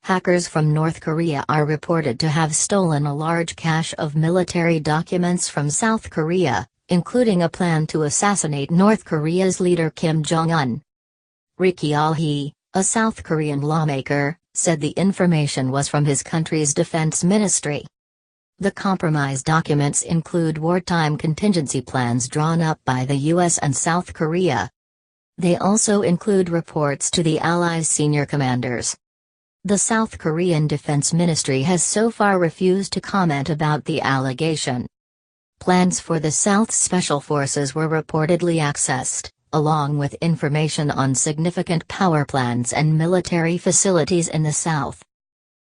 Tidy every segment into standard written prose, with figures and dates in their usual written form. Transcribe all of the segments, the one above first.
Hackers from North Korea are reported to have stolen a large cache of military documents from South Korea, including a plan to assassinate North Korea's leader Kim Jong-un. Ri Kyol-hee, a South Korean lawmaker, said the information was from his country's defense ministry. The compromised documents include wartime contingency plans drawn up by the US and South Korea. They also include reports to the Allies' senior commanders. The South Korean Defense Ministry has so far refused to comment about the allegation. Plans for the South's special forces were reportedly accessed, along with information on significant power plants and military facilities in the South.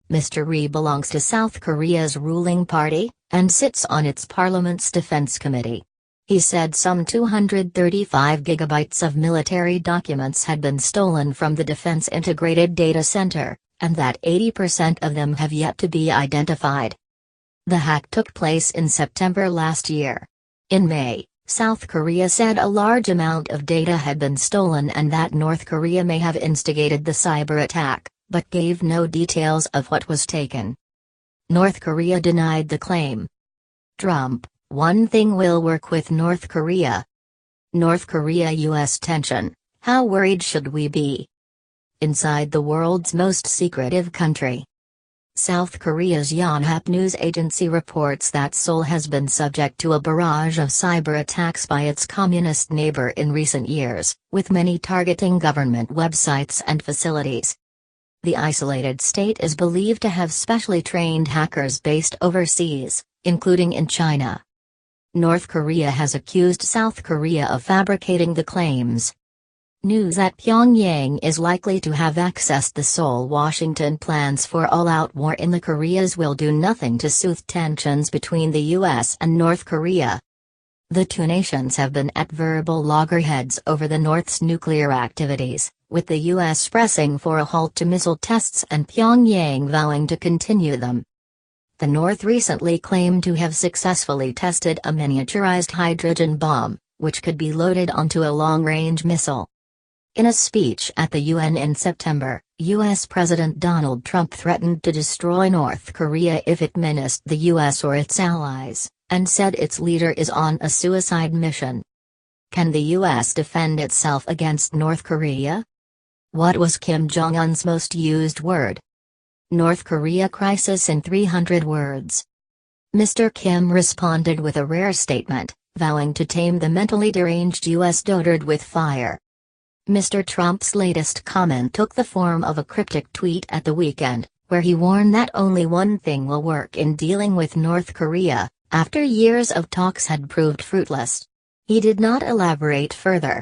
Mr. Ri belongs to South Korea's ruling party, and sits on its parliament's defense committee. He said some 235 gigabytes of military documents had been stolen from the Defense Integrated Data Center, and that 80% of them have yet to be identified. The hack took place in September last year. In May, South Korea said a large amount of data had been stolen and that North Korea may have instigated the cyber attack, but gave no details of what was taken. North Korea denied the claim. Trump, one thing will work with North Korea. North Korea-US tension, how worried should we be? Inside the world's most secretive country. South Korea's Yonhap news agency reports that Seoul has been subject to a barrage of cyber attacks by its communist neighbor in recent years, with many targeting government websites and facilities. The isolated state is believed to have specially trained hackers based overseas, including in China. North Korea has accused South Korea of fabricating the claims. News that Pyongyang is likely to have accessed the Seoul-Washington plans for all-out war in the Koreas will do nothing to soothe tensions between the US and North Korea. The two nations have been at verbal loggerheads over the North's nuclear activities, with the US pressing for a halt to missile tests and Pyongyang vowing to continue them. The North recently claimed to have successfully tested a miniaturized hydrogen bomb, which could be loaded onto a long-range missile. In a speech at the UN in September, U.S. President Donald Trump threatened to destroy North Korea if it menaced the U.S. or its allies, and said its leader is on a suicide mission. Can the U.S. defend itself against North Korea? What was Kim Jong-un's most used word? North Korea crisis in 300 words. Mr. Kim responded with a rare statement, vowing to tame the mentally deranged U.S. dotard with fire. Mr. Trump's latest comment took the form of a cryptic tweet at the weekend, where he warned that only one thing will work in dealing with North Korea, after years of talks had proved fruitless. He did not elaborate further.